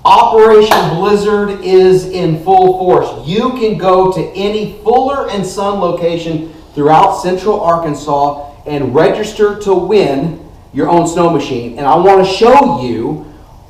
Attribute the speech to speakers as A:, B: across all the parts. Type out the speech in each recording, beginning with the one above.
A: Operation Blizzard is in full force. You can go to any Fuller and Son location throughout Central Arkansas and register to win your own snow machine. And I want to show you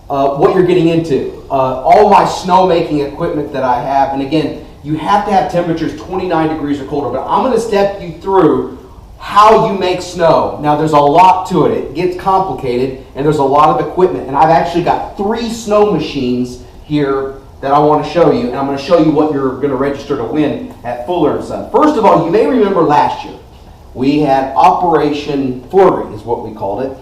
A: what you're getting into. All my snowmaking equipment that I have, and again, you have to have temperatures 29 degrees or colder, but I'm going to step you through how you make snow. Now there's a lot to it. It gets complicated and there's a lot of equipment, and I've actually got 3 snow machines here that I want to show you, and I'm going to show you what you're going to register to win at Fuller & Son. First of all, you may remember last year we had Operation Flurry is what we called it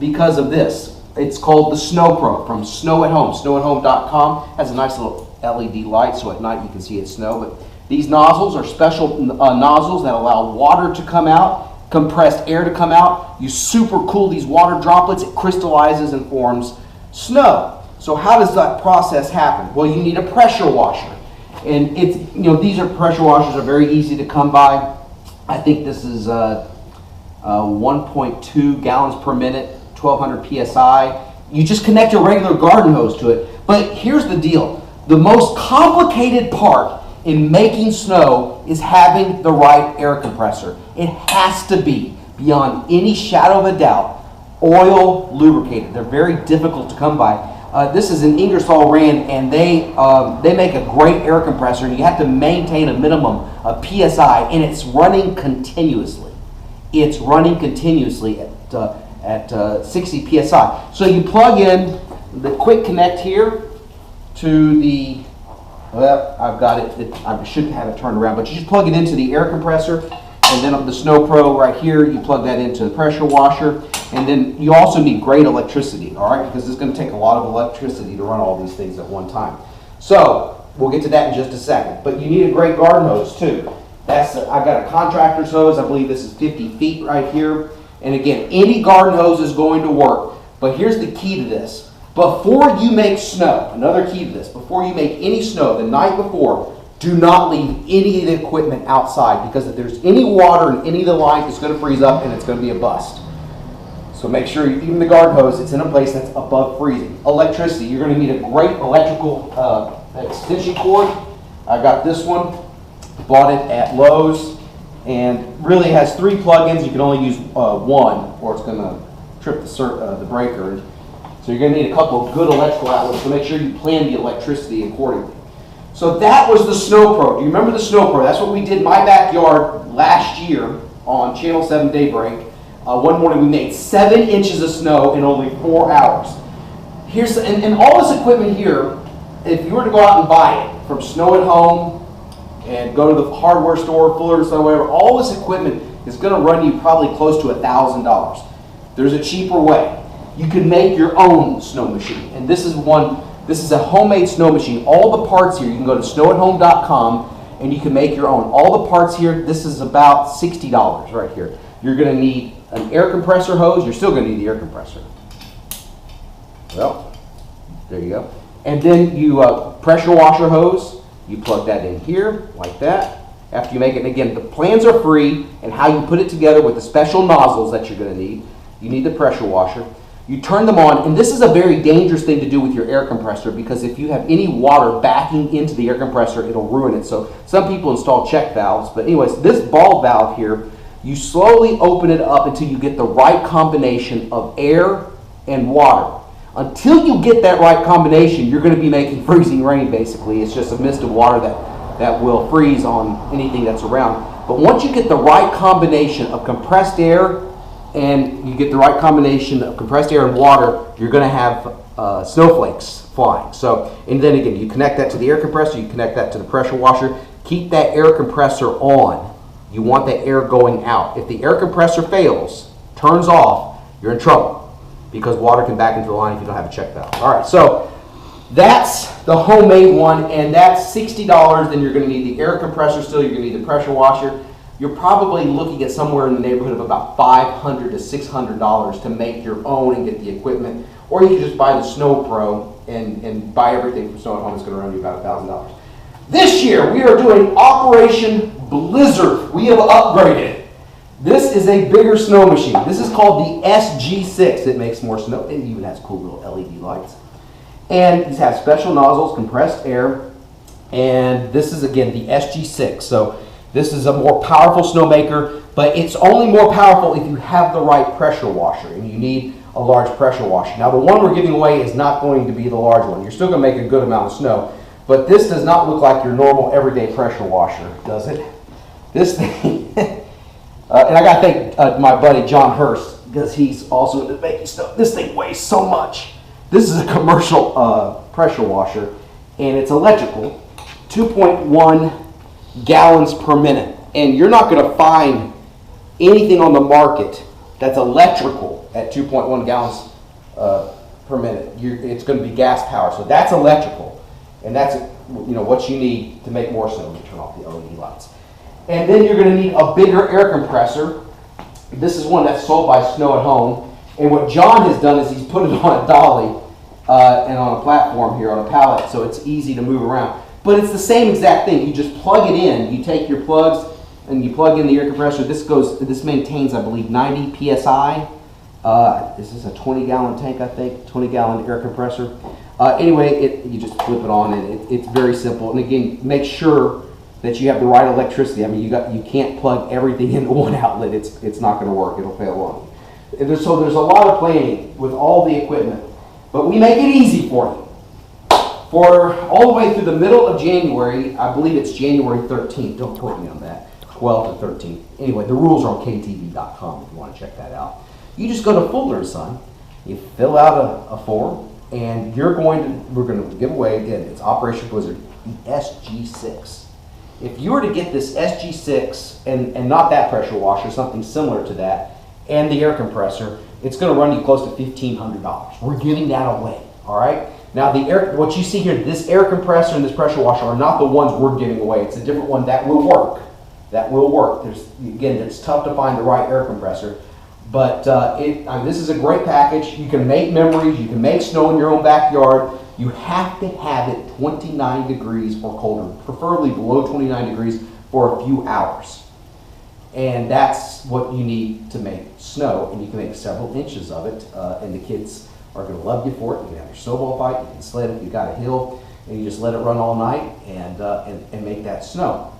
A: because of this. It's called the Snow Pro from Snow at Home. Snowathome.com has a nice little LED light so at night you can see it snow, but these nozzles are special nozzles that allow water to come out, compressed air to come out. You super cool these water droplets, it crystallizes and forms snow. So how does that process happen? Well, you need a pressure washer. And it's, these pressure washers are very easy to come by. I think this is 1.2 gallons per minute, 1200 PSI. You just connect a regular garden hose to it. But here's the deal. The most complicated part in making snow is having the right air compressor. It has to be, beyond any shadow of a doubt, oil lubricated. They're very difficult to come by. This is an Ingersoll Rand, and they make a great air compressor, and you have to maintain a minimum of PSI, and it's running continuously. It's running continuously at 60 PSI. So you plug in the quick connect here to the, well, I've got it, I should have it turned around, but you just plug it into the air compressor, and then on the Snow Pro right here, you plug that into the pressure washer, and then you also need great electricity, all right, because it's going to take a lot of electricity to run all these things at one time. So we'll get to that in just a second, but you need a great garden hose too. I've got a contractor's hose. I believe this is 50 feet right here, and again, any garden hose is going to work, but here's the key to this. Before you make snow, another key to this, before you make any snow, the night before, do not leave any of the equipment outside, because if there's any water in any of the lines, it's going to freeze up and it's going to be a bust. So make sure, even the garden hose, it's in a place that's above freezing. Electricity, you're going to need a great electrical extension cord. I got this one, bought it at Lowe's, and really has 3 plug-ins. You can only use one, or it's going to trip the breaker. So you're going to need a couple of good electrical outlets, so make sure you plan the electricity accordingly. So that was the Snow Pro. Do you remember the Snow Pro? That's what we did in my backyard last year on Channel 7 Daybreak. One morning we made 7 inches of snow in only 4 hours. And all this equipment here, if you were to go out and buy it from Snow at Home and go to the hardware store, Fuller & Son, whatever, all this equipment is going to run you probably close to $1,000. There's a cheaper way. You can make your own snow machine, and this is a homemade snow machine. All the parts here, you can go to snowathome.com and you can make your own. All the parts here, this is about $60 right here. You're going to need an air compressor hose. You're still going to need the air compressor. Well, there you go. And then you pressure washer hose. You plug that in here like that. After you make it, and again, the plans are free, and how you put it together with the special nozzles that you're going to need. You need the pressure washer. You turn them on, and this is a very dangerous thing to do with your air compressor, because if you have any water backing into the air compressor, it'll ruin it. So some people install check valves, but anyways, this ball valve here, you slowly open it up until you get the right combination of air and water. Until you get that right combination, you're going to be making freezing rain, basically. It's just a mist of water that will freeze on anything that's around. But once you get the right combination of compressed air and you get the right combination of compressed air and water, you're going to have snowflakes flying. So, and then again, you connect that to the air compressor, you connect that to the pressure washer. Keep that air compressor on. You want the air going out. If the air compressor fails, turns off, you're in trouble, because water can back into the line if you don't have a check valve. All right, so that's the homemade one, and that's $60. Then you're going to need the air compressor still. You're going to need the pressure washer. You're probably looking at somewhere in the neighborhood of about $500 to $600 to make your own and get the equipment. Or you can just buy the Snow Pro and buy everything from Snow at Home. It's going to run you about $1,000. This year we are doing Operation Blizzard. We have upgraded. This is a bigger snow machine. This is called the SG6. It makes more snow. It even has cool little LED lights. And these have special nozzles, compressed air, and this is again the SG6. So this is a more powerful snowmaker, but it's only more powerful if you have the right pressure washer, and you need a large pressure washer. Now the one we're giving away is not going to be the large one. You're still going to make a good amount of snow, but this does not look like your normal everyday pressure washer, does it? This thing, and I got to thank my buddy John Hurst, because he's also into making snow. This thing weighs so much. This is a commercial pressure washer, and it's electrical, 2.1 gallons per minute. And you're not going to find anything on the market that's electrical at 2.1 gallons per minute. It's going to be gas powered, so that's electrical, and that's what you need to make more snow. Let me turn off the LED lights. And then you're going to need a bigger air compressor. This is one that's sold by Snow at Home, and what John has done is he's put it on a dolly and on a platform here on a pallet, so it's easy to move around. But it's the same exact thing. You just plug it in. You take your plugs and you plug in the air compressor. This maintains, I believe, 90 psi. This is a 20-gallon tank, I think, 20-gallon air compressor. Anyway, you just flip it on, and it's very simple. And again, make sure that you have the right electricity. I mean, you can't plug everything into one outlet. It's not going to work. It'll fail on you. So there's a lot of planning with all the equipment, but we make it easy for you. For all the way through the middle of January, I believe it's January 13th. Don't quote me on that. 12 to 13. Anyway, the rules are on ktv.com if you want to check that out. You just go to Fuller & Son, you fill out a form, and we're going to give away, again, it's Operation Blizzard, the SG6. If you were to get this SG6 and not that pressure washer, something similar to that, and the air compressor, it's going to run you close to $1,500. We're giving that away, all right? Now, what you see here, this air compressor and this pressure washer are not the ones we're giving away. It's a different one that will work. That will work. Again, it's tough to find the right air compressor, but this is a great package. You can make memories. You can make snow in your own backyard. You have to have it 29 degrees or colder, preferably below 29 degrees for a few hours. And that's what you need to make snow, and you can make several inches of it, and the kids are going to love you for it. You can have your snowball fight, you can sled if you've got a hill, and you just let it run all night and make that snow.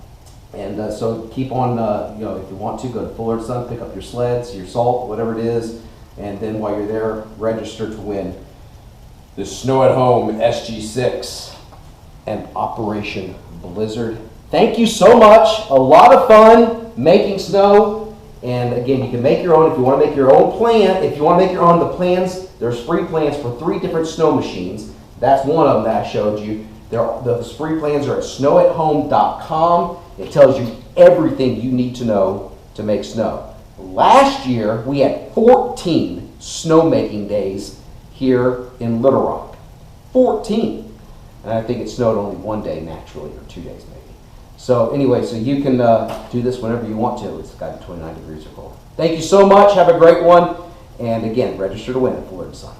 A: And so keep on, if you want to, go to Fuller & Son, pick up your sleds, your salt, whatever it is, and then while you're there, register to win the Snow at Home SG6 and Operation Blizzard. Thank you so much. A lot of fun making snow. And again, you can make your own if you want to make your own plant. If you want to make your own, the plans, there's free plans for 3 different snow machines. That's one of them that I showed you. Those free plans are at snowathome.com. It tells you everything you need to know to make snow. Last year, we had 14 snowmaking days here in Little Rock. 14. And I think it snowed only one day naturally, or 2 days maybe. So anyway, so you can do this whenever you want to. It's got 29 degrees or colder. Thank you so much. Have a great one. And again, register to win at Fuller & Son.